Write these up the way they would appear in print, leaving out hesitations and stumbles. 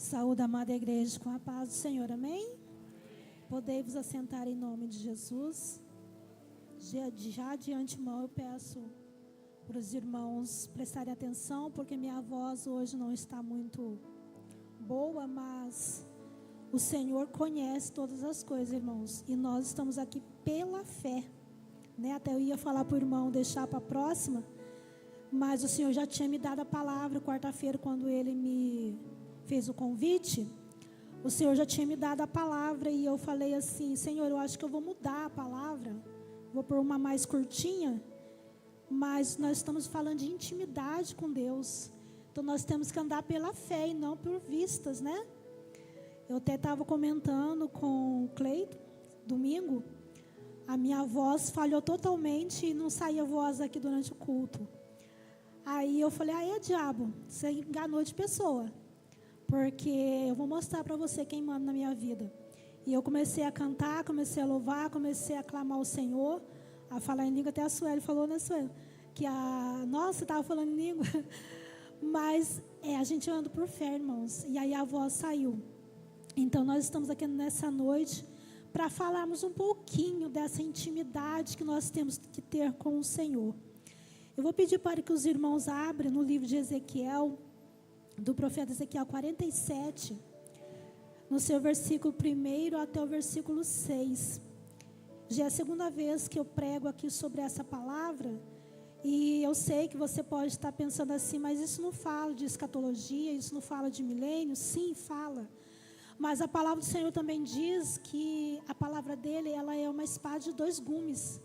Saúde, amada igreja, com a paz do Senhor, amém? Podei-vos assentar em nome de Jesus. Já de antemão eu peço para os irmãos prestarem atenção, porque minha voz hoje não está muito boa, mas o Senhor conhece todas as coisas, irmãos, e nós estamos aqui pela fé, né? Até eu ia falar para o irmão deixar para a próxima, mas o Senhor já tinha me dado a palavra quarta-feira, quando ele me fez o convite. O Senhor já tinha me dado a palavra e eu falei assim: Senhor, eu acho que eu vou mudar a palavra, vou pôr uma mais curtinha, mas nós estamos falando de intimidade com Deus, então nós temos que andar pela fé e não por vistas, né? Eu até estava comentando com o Cleito domingo, a minha voz falhou totalmente e não saía voz aqui durante o culto. Aí eu falei: diabo, você enganou de pessoa, porque eu vou mostrar para você quem manda na minha vida. E eu comecei a cantar, comecei a louvar, comecei a clamar ao Senhor, a falar em língua. Até a Sueli falou, né, Sueli? Que nossa, estava falando em língua. Mas a gente anda por fé, irmãos. E aí a voz saiu. Então nós estamos aqui nessa noite para falarmos um pouquinho dessa intimidade que nós temos que ter com o Senhor. Eu vou pedir para que os irmãos abram no livro de Ezequiel, do profeta Ezequiel 47, no seu versículo 1 até o versículo 6. Já é a segunda vez que eu prego aqui sobre essa palavra, e eu sei que você pode estar pensando assim: mas isso não fala de escatologia, isso não fala de milênio. Sim, fala. Mas a palavra do Senhor também diz que a palavra dele, ela é uma espada de dois gumes.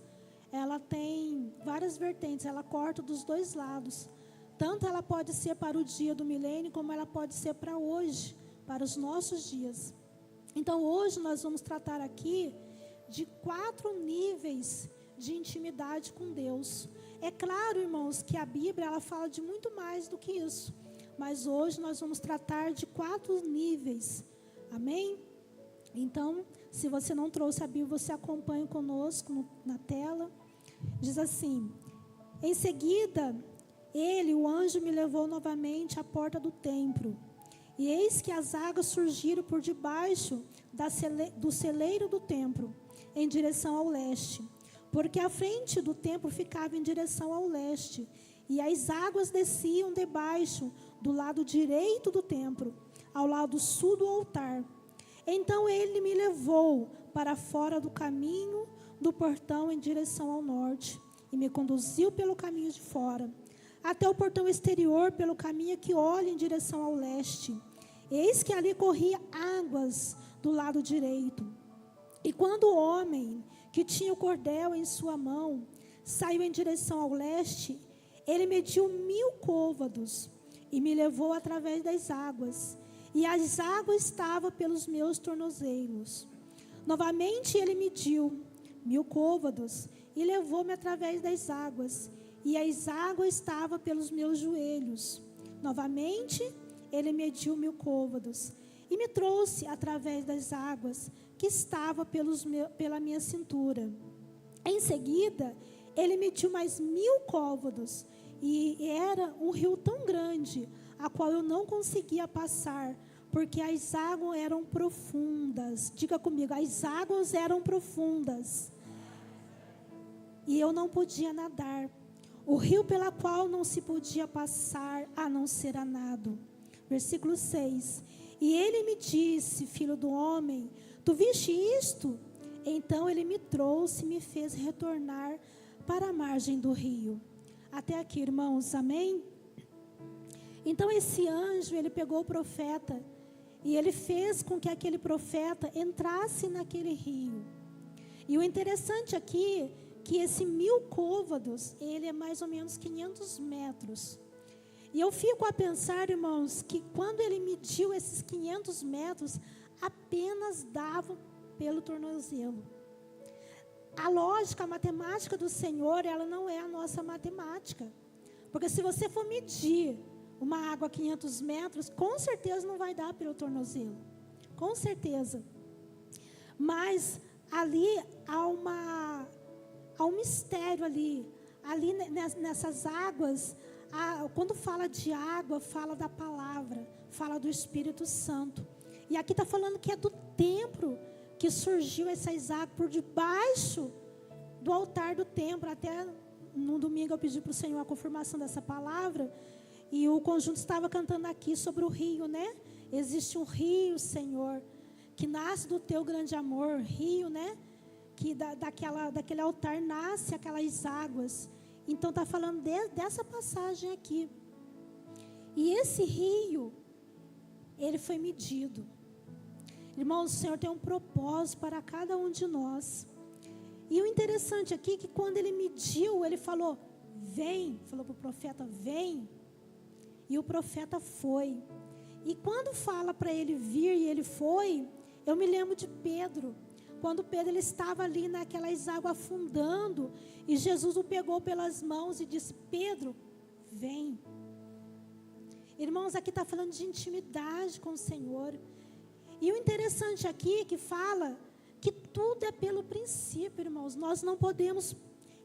Ela tem várias vertentes, ela corta dos dois lados. Tanto ela pode ser para o dia do milênio, como ela pode ser para hoje, para os nossos dias. Então hoje nós vamos tratar aqui de 4 níveis de intimidade com Deus. É claro, irmãos, que a Bíblia ela fala de muito mais do que isso. Mas hoje nós vamos tratar de 4 níveis. Amém? Então, se você não trouxe a Bíblia, você acompanha conosco na tela. Diz assim: em seguida, o anjo me levou novamente à porta do templo, e eis que as águas surgiram por debaixo do celeiro do templo, em direção ao leste, porque a frente do templo ficava em direção ao leste, e as águas desciam debaixo do lado direito do templo, ao lado sul do altar. Então ele me levou para fora do caminho do portão em direção ao norte, e me conduziu pelo caminho de fora, até o portão exterior, pelo caminho que olha em direção ao leste. Eis que ali corria águas do lado direito. E quando o homem que tinha o cordel em sua mão saiu em direção ao leste, ele mediu 1000 côvados e me levou através das águas. E as águas estavam pelos meus tornozelos. Novamente ele mediu 1000 côvados e levou-me através das águas. E as águas estavam pelos meus joelhos. Novamente, ele mediu 1000 côvados e me trouxe através das águas que estavam pela minha cintura. Em seguida, ele mediu mais 1000 côvados, e era um rio tão grande, a qual eu não conseguia passar, porque as águas eram profundas. Diga comigo: as águas eram profundas, e eu não podia nadar. O rio pela qual não se podia passar, a não ser a nado. Versículo 6. E ele me disse: filho do homem, tu viste isto? Então ele me trouxe e me fez retornar para a margem do rio. Até aqui, irmãos, amém? Então esse anjo, ele pegou o profeta e ele fez com que aquele profeta entrasse naquele rio. E o interessante aqui, que esse 1000 côvados, ele é mais ou menos 500 metros. E eu fico a pensar, irmãos, que quando ele mediu esses 500 metros, apenas dava pelo tornozelo. A lógica, a matemática do Senhor, ela não é a nossa matemática. Porque se você for medir uma água a 500 metros, com certeza não vai dar pelo tornozelo. Com certeza. Mas ali há um mistério ali nessas águas, quando fala de água, fala da palavra, fala do Espírito Santo. E aqui está falando que é do templo que surgiu essas águas por debaixo do altar do templo. Até no domingo eu pedi para o Senhor a confirmação dessa palavra. E o conjunto estava cantando aqui sobre o rio, né? Existe um rio, Senhor, que nasce do teu grande amor. Rio, né? Que daquele altar nasce aquelas águas. Então está falando dessa passagem aqui. E esse rio, ele foi medido. Irmãos, o Senhor tem um propósito para cada um de nós. E o interessante aqui é que quando ele mediu, ele falou, vem. Falou para o profeta, vem. E o profeta foi. E quando fala para ele vir e ele foi, eu me lembro de Pedro. Quando Pedro ele estava ali naquelas águas afundando, e Jesus o pegou pelas mãos e disse, Pedro, vem. Irmãos, aqui está falando de intimidade com o Senhor. E o interessante aqui é que fala que tudo é pelo princípio, irmãos. Nós não podemos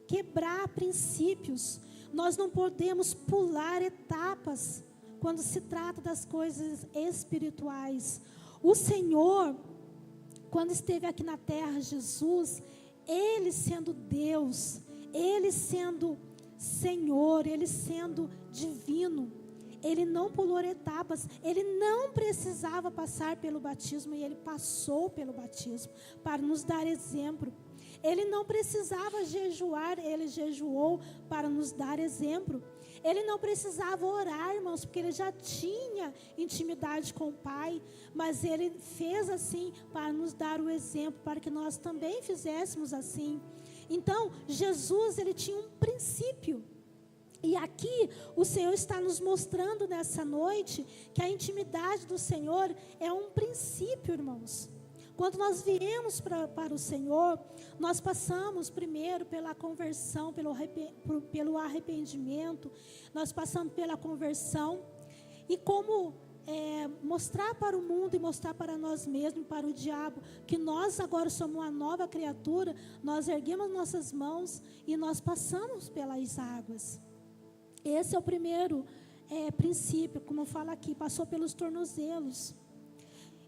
quebrar princípios. Nós não podemos pular etapas quando se trata das coisas espirituais. O Senhor, quando esteve aqui na terra, Jesus, Ele sendo Deus, Ele sendo Senhor, Ele sendo divino, Ele não pulou etapas, Ele não precisava passar pelo batismo e Ele passou pelo batismo para nos dar exemplo. Ele não precisava jejuar, Ele jejuou para nos dar exemplo. Ele não precisava orar, irmãos, porque Ele já tinha intimidade com o Pai, mas Ele fez assim para nos dar o exemplo, para que nós também fizéssemos assim. Então, Jesus, Ele tinha um princípio. E aqui o Senhor está nos mostrando nessa noite que a intimidade do Senhor é um princípio, irmãos. Quando nós viemos para o Senhor, nós passamos primeiro pela conversão, pelo arrependimento, nós passamos pela conversão. E como mostrar para o mundo e mostrar para nós mesmos, para o diabo, que nós agora somos uma nova criatura, nós erguemos nossas mãos e nós passamos pelas águas. Esse é o primeiro princípio, como fala aqui, passou pelos tornozelos.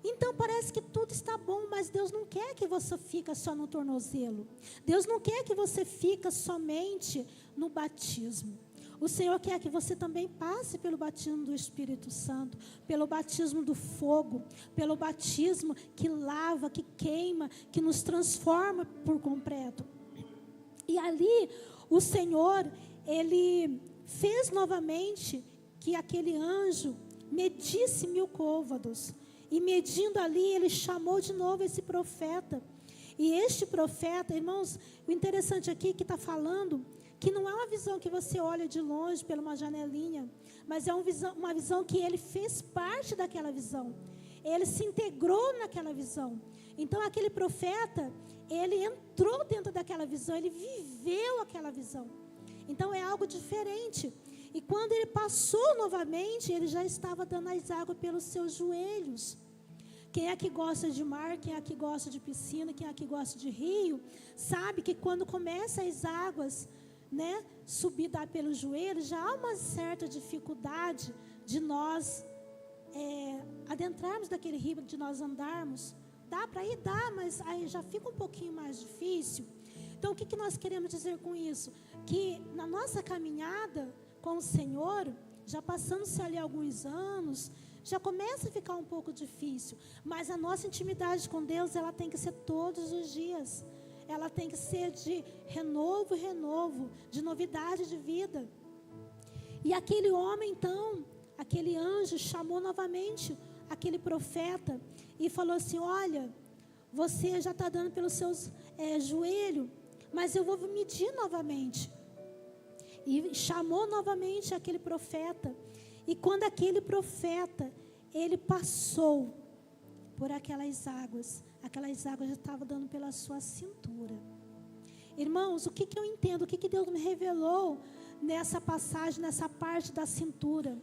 Então parece que tudo está bom, mas Deus não quer que você fique só no tornozelo. Deus não quer que você fique somente no batismo. O Senhor quer que você também passe pelo batismo do Espírito Santo, pelo batismo do fogo, pelo batismo que lava, que queima, que nos transforma por completo. E ali o Senhor, Ele fez novamente que aquele anjo medisse 1000 côvados. E medindo ali, ele chamou de novo esse profeta. E este profeta, irmãos, o interessante aqui é que está falando que não é uma visão que você olha de longe pela uma janelinha, mas é uma visão que ele fez parte daquela visão. Ele se integrou naquela visão. Então, aquele profeta, ele entrou dentro daquela visão, ele viveu aquela visão. Então, é algo diferente. E quando ele passou novamente, ele já estava dando as águas pelos seus joelhos. Quem é que gosta de mar, quem é que gosta de piscina, quem é que gosta de rio, sabe que quando começam as águas, né, subir dar pelos joelhos, já há uma certa dificuldade de nós adentrarmos daquele rio, de nós andarmos. Dá para ir? Dá, mas aí já fica um pouquinho mais difícil. Então, o que nós queremos dizer com isso? Que na nossa caminhada com o Senhor, já passando-se ali alguns anos, já começa a ficar um pouco difícil. Mas a nossa intimidade com Deus, ela tem que ser todos os dias. Ela tem que ser de renovo, de novidade de vida. E aquele homem, então, aquele anjo chamou novamente aquele profeta e falou assim, olha, você já está dando pelos seus joelhos, mas eu vou medir novamente. E chamou novamente aquele profeta. E quando aquele profeta, ele passou por aquelas águas já estavam dando pela sua cintura. Irmãos, o que eu entendo, o que Deus me revelou nessa passagem, nessa parte da cintura?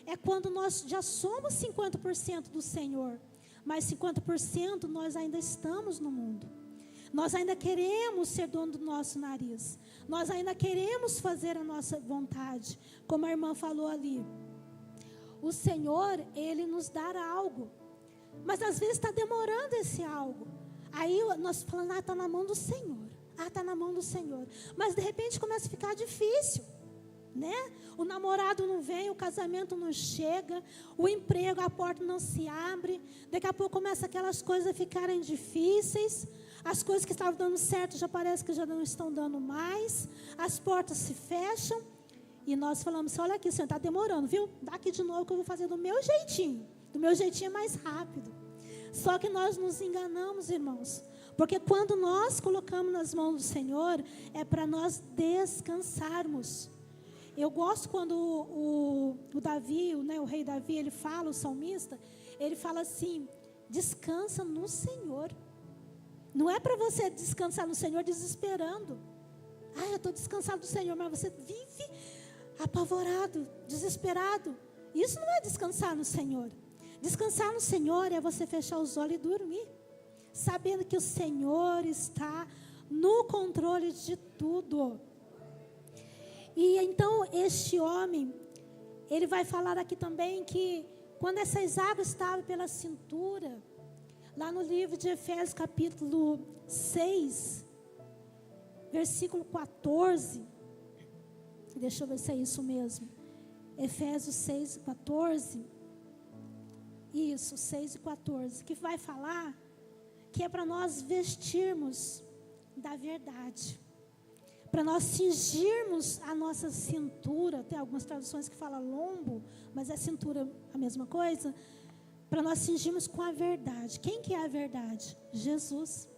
É quando nós já somos 50% do Senhor, mas 50% nós ainda estamos no mundo. Nós ainda queremos ser dono do nosso nariz. Nós ainda queremos fazer a nossa vontade. Como a irmã falou ali. O Senhor, Ele nos dá algo. Mas às vezes está demorando esse algo. Aí nós falamos, está na mão do Senhor. Está na mão do Senhor. Mas de repente começa a ficar difícil. Né? O namorado não vem, o casamento não chega, o emprego, a porta não se abre. Daqui a pouco começa aquelas coisas a ficarem difíceis. As coisas que estavam dando certo já parece que já não estão dando mais. As portas se fecham. E nós falamos, olha aqui, Senhor, está demorando, viu? Dá aqui de novo que eu vou fazer do meu jeitinho. Do meu jeitinho é mais rápido. Só que nós nos enganamos, irmãos. Porque quando nós colocamos nas mãos do Senhor, é para nós descansarmos. Eu gosto quando o Davi, né, o rei Davi, ele fala, o salmista, ele fala assim, descansa no Senhor. Não é para você descansar no Senhor desesperando. Eu estou descansado do Senhor, mas você vive apavorado, desesperado. Isso não é descansar no Senhor. Descansar no Senhor é você fechar os olhos e dormir, sabendo que o Senhor está no controle de tudo. E então este homem, ele vai falar aqui também que quando essas águas estavam pela cintura, lá no livro de Efésios capítulo 6, versículo 14, deixa eu ver se é isso mesmo, Efésios 6, 14, isso, 6 e 14, que vai falar que é para nós vestirmos da verdade, para nós cingirmos a nossa cintura. Tem algumas traduções que falam lombo, mas é cintura a mesma coisa. Para nós cingirmos com a verdade. Quem que é a verdade? Jesus.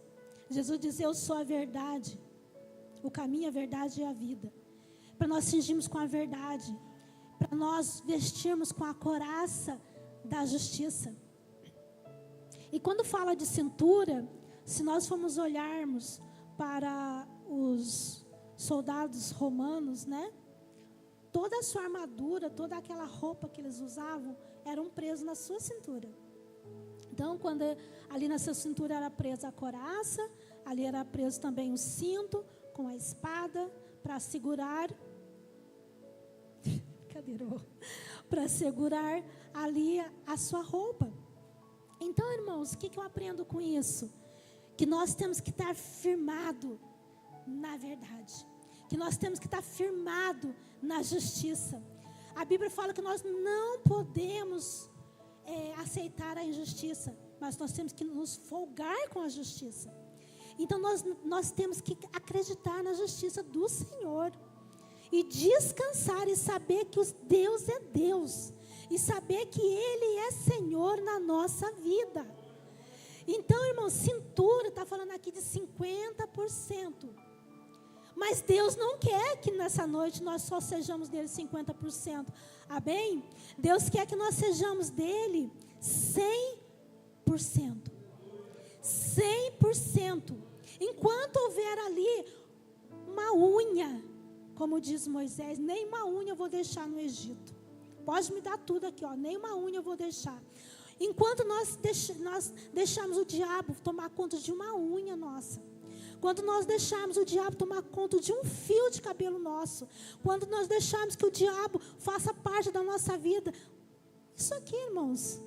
Jesus diz, eu sou a verdade, o caminho, a verdade e a vida. Para nós cingirmos com a verdade, para nós vestirmos com a couraça da justiça. E quando fala de cintura, se nós formos olharmos para os soldados romanos, né? Toda a sua armadura, toda aquela roupa que eles usavam, eram presos na sua cintura. Então, quando ali na sua cintura era presa a couraça, ali era preso também o cinto com a espada para segurar. Para segurar ali a sua roupa. Então, irmãos, o que eu aprendo com isso? Que nós temos que estar firmado na verdade, que nós temos que estar firmado na justiça. A Bíblia fala que nós não podemos aceitar a injustiça, mas nós temos que nos folgar com a justiça. Então nós temos que acreditar na justiça do Senhor e descansar e saber que Deus é Deus e saber que Ele é Senhor na nossa vida. Então, irmão, cintura, está falando aqui de 50%. Mas Deus não quer que nessa noite nós só sejamos dele 50%. Amém? Deus quer que nós sejamos dele 100%. 100%. Enquanto houver ali uma unha, como diz Moisés, nem uma unha eu vou deixar no Egito. Pode me dar tudo aqui, nem uma unha eu vou deixar. Enquanto nós deixamos o diabo tomar conta de uma unha nossa, quando nós deixarmos o diabo tomar conta de um fio de cabelo nosso, quando nós deixarmos que o diabo faça parte da nossa vida, isso aqui, irmãos,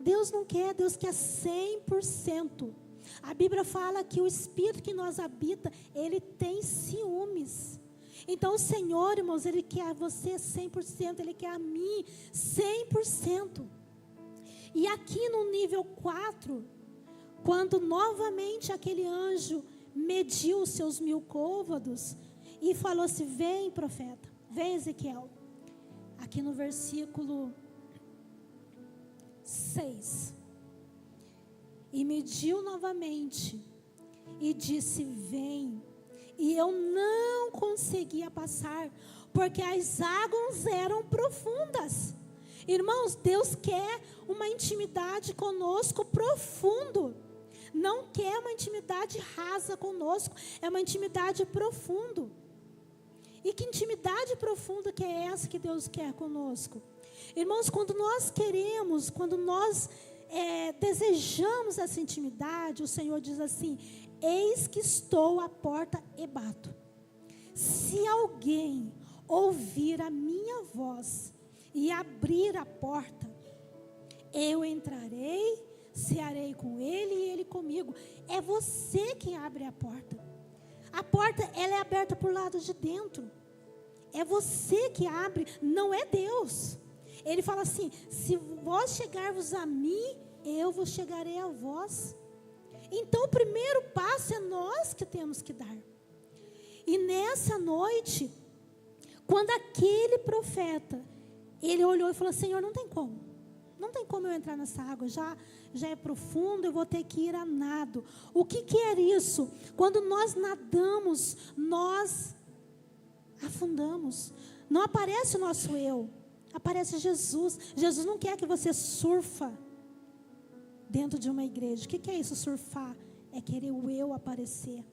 Deus não quer, Deus quer 100%. A Bíblia fala que o Espírito que nós habita, ele tem ciúmes. Então o Senhor, irmãos, Ele quer você 100%, Ele quer a mim 100%. E aqui no nível 4, quando novamente aquele anjo mediu os seus 1000 côvados e falou assim, vem profeta, vem Ezequiel. Aqui no versículo 6. E mediu novamente e disse, vem. E eu não conseguia passar, porque as águas eram profundas. Irmãos, Deus quer uma intimidade conosco profundo. Não quer uma intimidade rasa conosco, é uma intimidade profunda. E que intimidade profunda que é essa que Deus quer conosco? Irmãos, quando nós queremos, quando nós desejamos essa intimidade, o Senhor diz assim, Eis que estou à porta e bato. Se alguém ouvir a minha voz e abrir a porta, eu entrarei, cearei com ele e ele comigo. É você quem abre a porta. A porta, ela é aberta por lado de dentro. É você que abre, não é Deus. Ele fala assim: se vós chegarvos a mim, eu vos chegarei a vós. Então o primeiro passo é nós que temos que dar. E nessa noite, quando aquele profeta, ele olhou e falou: Senhor, não tem como. Não tem como eu entrar nessa água, já é profundo, eu vou ter que ir a nado. O que é isso? Quando nós nadamos, nós afundamos. Não aparece o nosso eu, aparece Jesus. Jesus não quer que você surfa dentro de uma igreja. O que é isso, surfar? É querer o eu aparecer.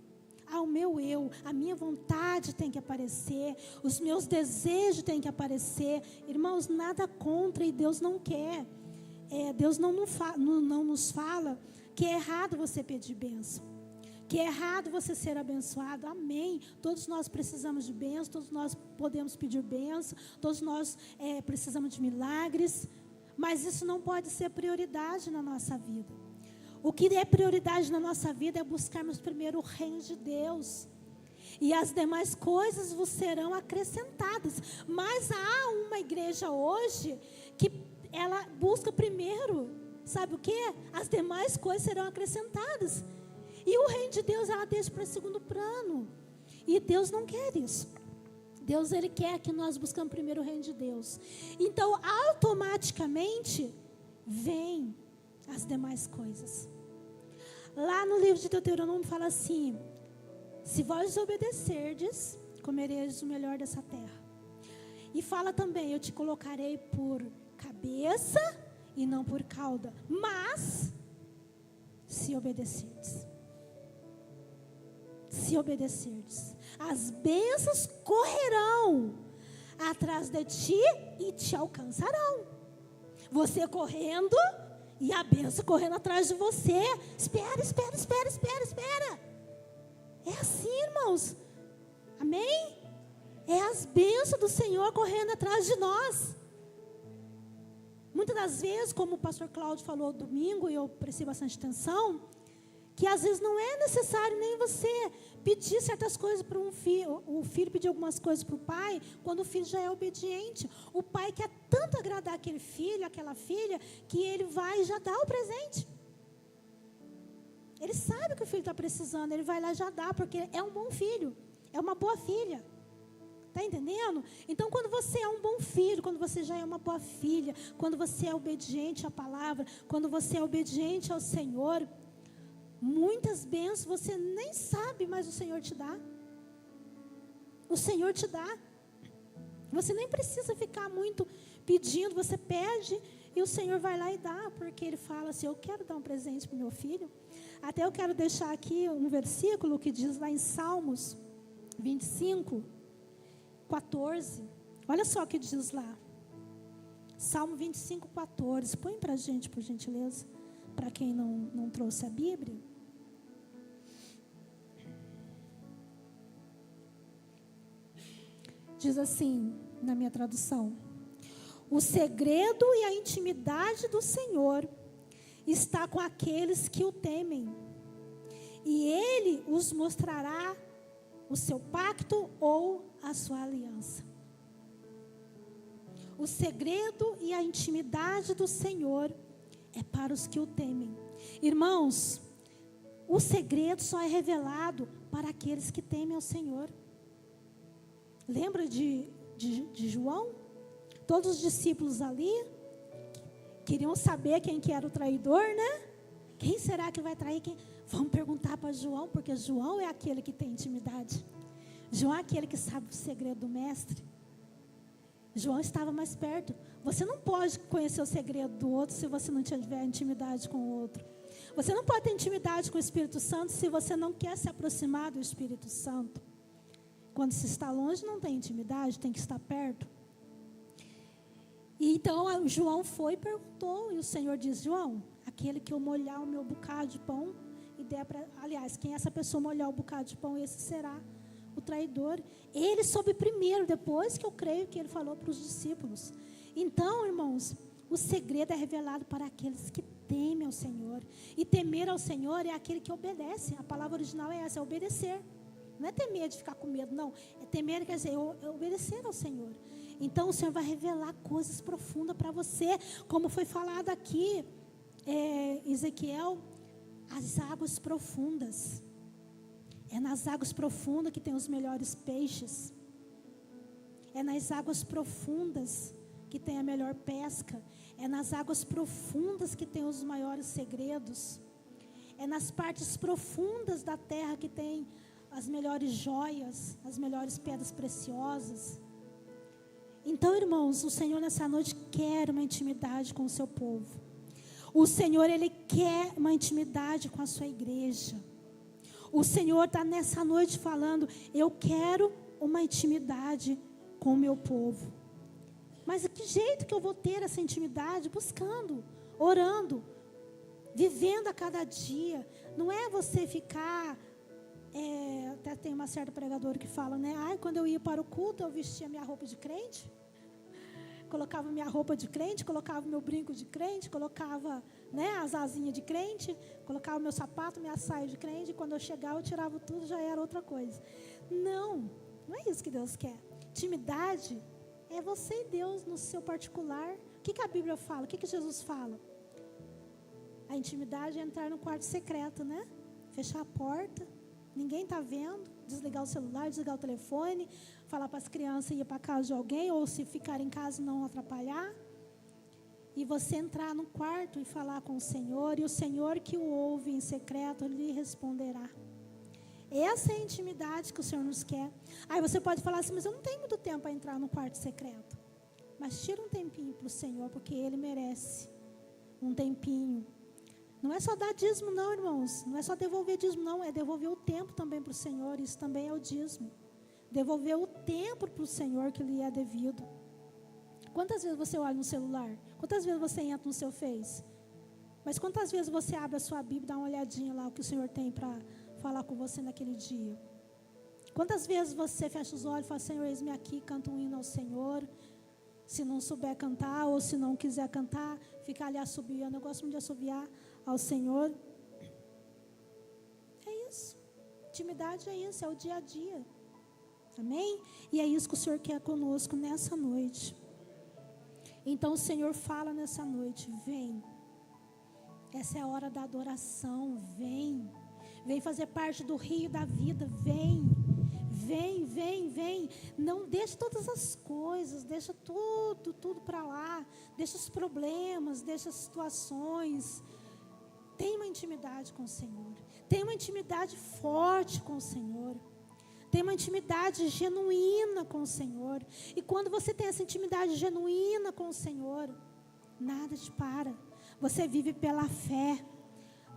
O meu eu, a minha vontade tem que aparecer, os meus desejos têm que aparecer. Irmãos, nada contra, e Deus não quer. Deus não nos fala que é errado você pedir bênção, que é errado você ser abençoado. Amém. Todos nós precisamos de bênção, todos nós podemos pedir bênção, todos nós precisamos de milagres, mas isso não pode ser prioridade na nossa vida. O que é prioridade na nossa vida é buscarmos primeiro o reino de Deus, e as demais coisas vos serão acrescentadas. Mas há uma igreja hoje que ela busca primeiro, sabe o que? As demais coisas serão acrescentadas. E o reino de Deus ela deixa para segundo plano. E Deus não quer isso. Deus, ele quer que nós buscamos primeiro o reino de Deus. Então, automaticamente, vem as demais coisas. Lá no livro de Deuteronômio fala assim: se vós obedecerdes, comereis o melhor dessa terra. E fala também: eu te colocarei por cabeça e não por cauda, mas se obedecerdes, as bênçãos correrão atrás de ti e te alcançarão. Você correndo e a bênção correndo atrás de você. Espera. É assim, irmãos. Amém? É as bênçãos do Senhor correndo atrás de nós. Muitas das vezes, como o pastor Cláudio falou domingo, e eu prestei bastante atenção, que às vezes não é necessário nem você pedir certas coisas para um filho, o filho pedir algumas coisas para o pai, quando o filho já é obediente. O pai quer tanto agradar aquele filho, aquela filha, que ele vai e já dá o presente. Ele sabe que o filho está precisando, ele vai lá e já dá, porque é um bom filho, é uma boa filha. Está entendendo? Então, quando você é um bom filho, quando você já é uma boa filha, quando você é obediente à palavra, quando você é obediente ao Senhor, muitas bênçãos você nem sabe, mas o Senhor te dá. O Senhor te dá. Você nem precisa ficar muito pedindo, você pede e o Senhor vai lá e dá, porque Ele fala assim: eu quero dar um presente para o meu filho. Até eu quero deixar aqui um versículo que diz lá em Salmos 25, 14. Olha só o que diz lá. Salmo 25, 14. Põe para a gente, por gentileza, para quem não trouxe a Bíblia. Diz assim, na minha tradução: o segredo e a intimidade do Senhor está com aqueles que o temem, e Ele os mostrará o seu pacto ou a sua aliança. O segredo e a intimidade do Senhor é para os que o temem. Irmãos, o segredo só é revelado para aqueles que temem ao Senhor. Lembra de João? Todos os discípulos ali queriam saber quem que era o traidor, né? Quem será que vai trair quem? Vamos perguntar para João, porque João é aquele que tem intimidade. João é aquele que sabe o segredo do mestre. João estava mais perto. Você não pode conhecer o segredo do outro se você não tiver intimidade com o outro. Você não pode ter intimidade com o Espírito Santo se você não quer se aproximar do Espírito Santo. Quando se está longe, não tem intimidade, tem que estar perto. E então João foi e perguntou, e o Senhor disse: João, aquele que eu molhar o meu bocado de pão, e der para... Aliás, quem essa pessoa molhar o bocado de pão, esse será o traidor. Ele soube primeiro, depois que eu creio que ele falou para os discípulos. Então, irmãos, o segredo é revelado para aqueles que temem ao Senhor. E temer ao Senhor é aquele que obedece. A palavra original é essa, é obedecer. Não é temer de ficar com medo, não. É temer, quer dizer, é obedecer ao Senhor. Então, o Senhor vai revelar coisas profundas para você. Como foi falado aqui, Ezequiel, as águas profundas. É nas águas profundas que tem os melhores peixes. É nas águas profundas que tem a melhor pesca. É nas águas profundas que tem os maiores segredos. É nas partes profundas da terra que tem as melhores joias, as melhores pedras preciosas. Então, irmãos, o Senhor nessa noite quer uma intimidade com o seu povo. O Senhor, Ele quer uma intimidade com a sua igreja. O Senhor está nessa noite falando, eu quero uma intimidade com o meu povo. Mas de que jeito que eu vou ter essa intimidade? Buscando, orando, vivendo a cada dia. Não é você ficar... até tem uma certa pregadora que fala, né? Quando eu ia para o culto, eu vestia minha roupa de crente. Colocava minha roupa de crente, colocava meu brinco de crente, colocava, né, as asinhas de crente, colocava meu sapato, minha saia de crente. E quando eu chegava, eu tirava tudo, já era outra coisa. Não é isso que Deus quer. Intimidade é você e Deus no seu particular. O que a Bíblia fala? O que Jesus fala? A intimidade é entrar no quarto secreto, né? Fechar a porta, ninguém está vendo, desligar o celular, desligar o telefone, falar para as crianças ir para a casa de alguém, ou se ficar em casa não atrapalhar. E você entrar no quarto e falar com o Senhor, e o Senhor que o ouve em secreto lhe responderá. Essa é a intimidade que o Senhor nos quer. Aí você pode falar assim, mas eu não tenho muito tempo para entrar no quarto secreto. Mas tira um tempinho para o Senhor, porque Ele merece um tempinho. Não é só dar dízimo não, irmãos. Não é só devolver dízimo não, é devolver o tempo também para o Senhor. Isso também é o dízimo. Devolver o tempo para o Senhor que lhe é devido. Quantas vezes você olha no celular? Quantas vezes você entra no seu Face? Mas quantas vezes você abre a sua Bíblia e dá uma olhadinha lá o que o Senhor tem para falar com você naquele dia? Quantas vezes você fecha os olhos e fala, Senhor, eis-me aqui, canta um hino ao Senhor. Se não souber cantar ou se não quiser cantar, fica ali assobiando. Eu gosto muito de assobiar ao Senhor. É isso. Intimidade é isso, é o dia a dia. Amém? E é isso que o Senhor quer conosco nessa noite. Então o Senhor fala nessa noite, vem. Essa é a hora da adoração, vem. Vem fazer parte do rio da vida, vem. Vem, vem, vem. Não deixe todas as coisas, deixa tudo para lá. Deixa os problemas, deixa as situações. Tem uma intimidade com o Senhor. Tem uma intimidade forte com o Senhor. Tem uma intimidade genuína com o Senhor. E quando você tem essa intimidade genuína com o Senhor, nada te para. Você vive pela fé.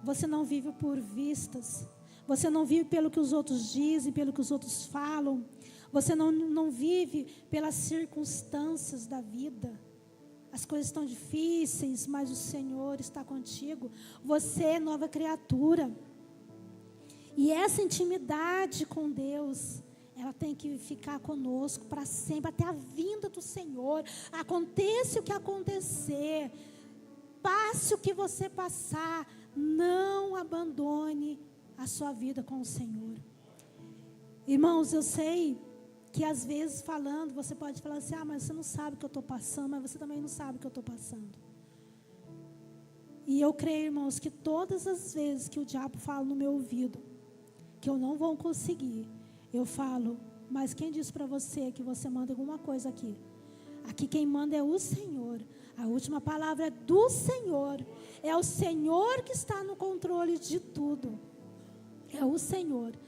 Você não vive por vistas. Você não vive pelo que os outros dizem, pelo que os outros falam. Você não vive pelas circunstâncias da vida. As coisas estão difíceis, mas o Senhor está contigo. Você é nova criatura. E essa intimidade com Deus, ela tem que ficar conosco para sempre, até a vinda do Senhor. Aconteça o que acontecer, passe o que você passar, não abandone a sua vida com o Senhor. Irmãos, eu sei que às vezes falando, você pode falar assim, mas você não sabe o que eu estou passando, mas você também não sabe o que eu estou passando. E eu creio, irmãos, que todas as vezes que o diabo fala no meu ouvido, que eu não vou conseguir, eu falo, mas quem disse para você que você manda alguma coisa aqui? Aqui quem manda é o Senhor. A última palavra é do Senhor. É o Senhor que está no controle de tudo. É o Senhor.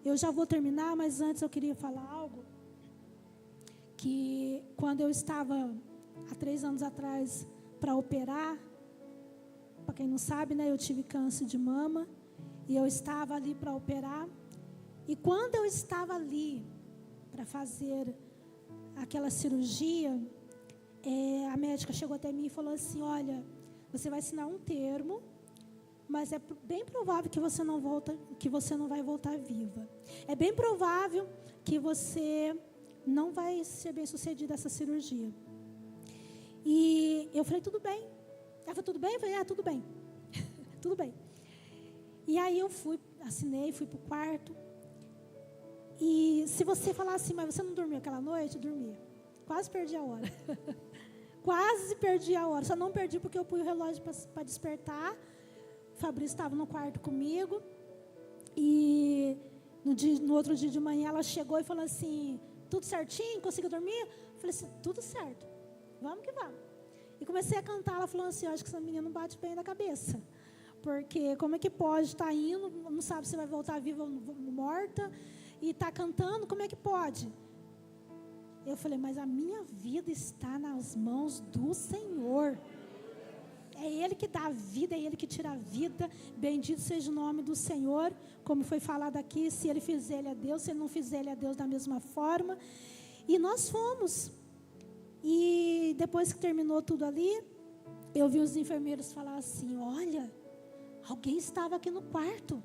Eu já vou terminar, mas antes eu queria falar algo. Que quando eu estava, há 3 anos atrás, para operar, para quem não sabe, né, eu tive câncer de mama. E eu estava ali para operar. E quando eu estava ali para fazer aquela cirurgia, a médica chegou até mim e falou assim, olha, você vai assinar um termo mas é bem provável que você não vai voltar viva. É bem provável que você não vai ser bem sucedida essa cirurgia. E eu falei, tudo bem. Ela falou, tudo bem? Eu falei, tudo bem. Tudo bem. E aí eu assinei, fui para o quarto. E se você falar assim, mas você não dormiu aquela noite? Eu dormi. Quase perdi a hora. Quase perdi a hora. Só não perdi porque eu pus o relógio para despertar. O Fabrício estava no quarto comigo. E no outro dia de manhã ela chegou e falou assim, tudo certinho? Conseguiu dormir? Eu falei assim, tudo certo. Vamos que vamos. E comecei a cantar. Ela falou assim, eu acho que essa menina não bate bem na cabeça. Porque como é que pode estar indo, não sabe se vai voltar viva ou morta, e está cantando, como é que pode? Eu falei, mas a minha vida está nas mãos do Senhor. É Ele que dá a vida, é Ele que tira a vida. Bendito seja o nome do Senhor. Como foi falado aqui, se Ele fizer, Ele é Deus. Se Ele não fizer, Ele é Deus da mesma forma. E nós fomos. E depois que terminou tudo ali, eu vi os enfermeiros falar assim, olha, alguém estava aqui no quarto.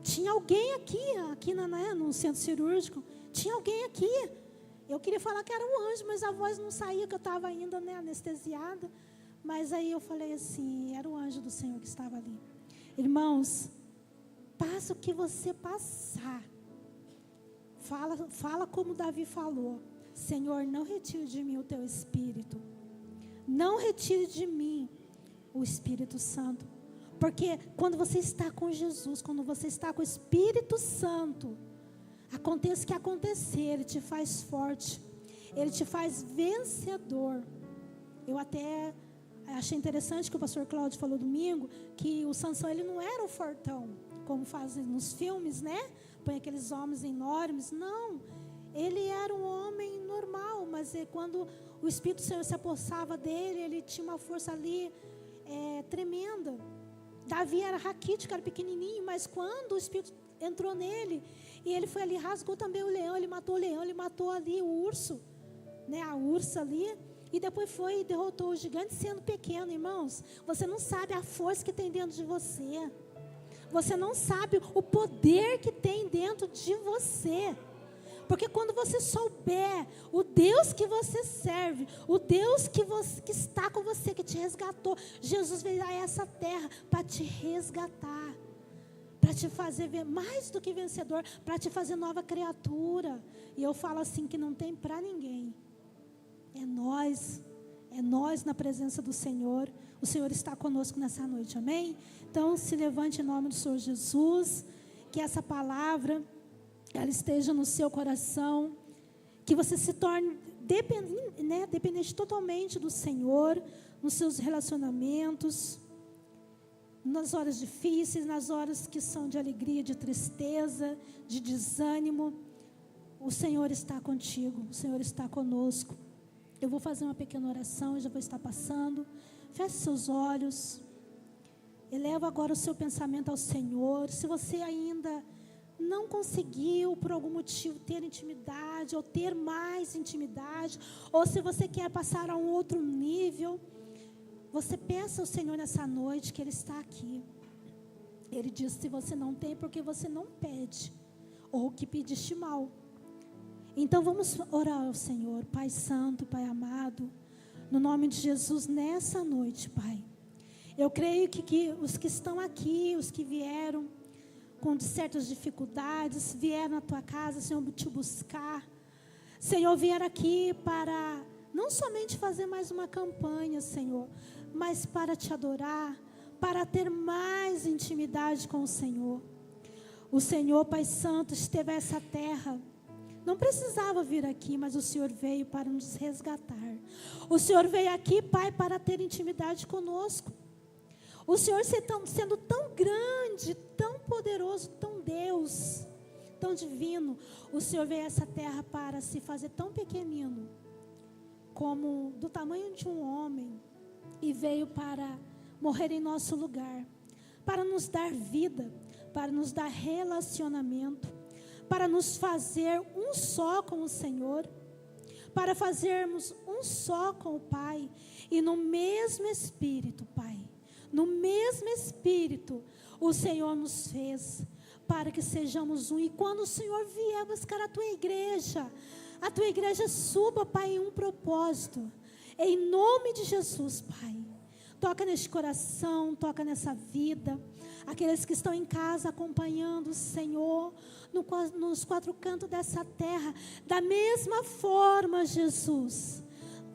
Tinha alguém aqui no centro cirúrgico. Tinha alguém aqui. Eu queria falar que era um anjo, mas a voz não saía, que eu estava ainda anestesiada. Mas aí eu falei assim, era o anjo do Senhor que estava ali. Irmãos, passa o que você passar. Fala como Davi falou. Senhor, não retire de mim o teu Espírito. Não retire de mim o Espírito Santo. Porque quando você está com Jesus, quando você está com o Espírito Santo, aconteça o que acontecer, Ele te faz forte. Ele te faz vencedor. Eu até achei interessante que o pastor Cláudio falou domingo, que o Sansão, ele não era o fortão, como fazem nos filmes, né? Põe aqueles homens enormes. Não, ele era um homem normal, mas quando o Espírito do Senhor se apossava dele, ele tinha uma força ali tremenda. Davi era raquítico, era pequenininho, mas quando o Espírito entrou nele, e ele foi ali, rasgou também o leão, ele matou ali o urso, né, a ursa ali, e depois foi e derrotou o gigante sendo pequeno. Irmãos, você não sabe a força que tem dentro de você, você não sabe o poder que tem dentro de você. Porque quando você souber o Deus que você serve, o Deus que está com você, que te resgatou, Jesus veio a essa terra para te resgatar, para te fazer ver mais do que vencedor, para te fazer nova criatura. E eu falo assim que não tem para ninguém. É nós na presença do Senhor. O Senhor está conosco nessa noite, amém? Então se levante em nome do Senhor Jesus, que essa palavra ela esteja no seu coração, que você se torne dependente totalmente do Senhor, nos seus relacionamentos, nas horas difíceis, nas horas que são de alegria, de tristeza, de desânimo. O Senhor está contigo, o Senhor está conosco. Eu vou fazer uma pequena oração, já vou estar passando. Feche seus olhos, eleva agora o seu pensamento ao Senhor. Se você ainda não conseguiu, por algum motivo, ter intimidade, ou ter mais intimidade, ou se você quer passar a um outro nível, você peça ao Senhor nessa noite, que Ele está aqui. Ele diz, se você não tem, porque você não pede, ou que pediste mal. Então vamos orar ao Senhor. Pai Santo, Pai amado, no nome de Jesus, nessa noite, Pai, eu creio que os que estão aqui, os que vieram com certas dificuldades, vieram na tua casa, Senhor, te buscar. Senhor, vieram aqui para não somente fazer mais uma campanha, Senhor, mas para te adorar, para ter mais intimidade com o Senhor. O Senhor, Pai Santo, esteve a essa terra, não precisava vir aqui, mas o Senhor veio para nos resgatar. O Senhor veio aqui, Pai, para ter intimidade conosco. O Senhor sendo tão grande, tão poderoso, tão Deus, tão divino, o Senhor veio a essa terra para se fazer tão pequenino, como do tamanho de um homem, e veio para morrer em nosso lugar, para nos dar vida, para nos dar relacionamento, para nos fazer um só com o Senhor, para fazermos um só com o Pai, e no mesmo Espírito, Pai, no mesmo Espírito, o Senhor nos fez para que sejamos um. E quando o Senhor vier buscar a tua igreja suba, Pai, em um propósito. Em nome de Jesus, Pai. Toca neste coração, toca nessa vida. Aqueles que estão em casa acompanhando o Senhor, nos quatro cantos dessa terra. Da mesma forma, Jesus.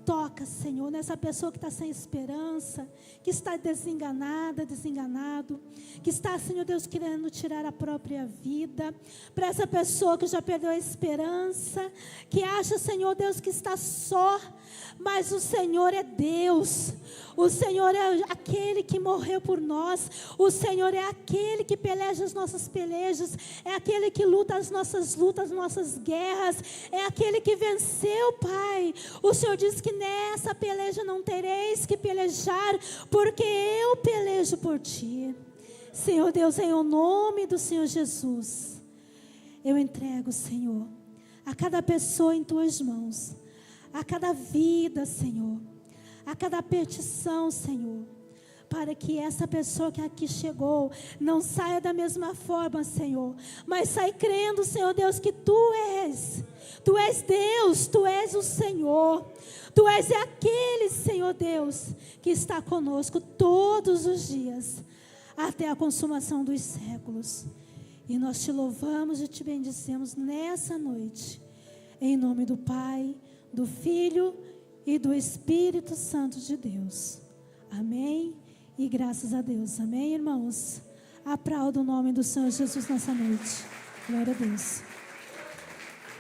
Toca, Senhor, nessa pessoa que está sem esperança, que está desenganada, desenganado, que está, Senhor Deus, querendo tirar a própria vida. Para essa pessoa que já perdeu a esperança, que acha, Senhor Deus, que está só, mas o Senhor é Deus. O Senhor é aquele que morreu por nós. O Senhor é aquele que peleja as nossas pelejas. É aquele que luta as nossas lutas, nossas guerras. É aquele que venceu, Pai. O Senhor diz que nessa peleja não tereis que pelejar, porque eu pelejo por ti. Senhor Deus, em o nome do Senhor Jesus, eu entrego, Senhor, a cada pessoa em tuas mãos, a cada vida, Senhor, a cada petição, Senhor, para que essa pessoa que aqui chegou não saia da mesma forma, Senhor, mas saia crendo, Senhor Deus, que Tu és Deus, Tu és o Senhor, Tu és aquele, Senhor Deus, que está conosco todos os dias, até a consumação dos séculos. E nós Te louvamos e Te bendicemos nessa noite, em nome do Pai, do Filho e do Espírito Santo de Deus. Amém? E graças a Deus. Amém, irmãos? Aplauda o nome do Senhor Jesus nessa noite. Glória a Deus.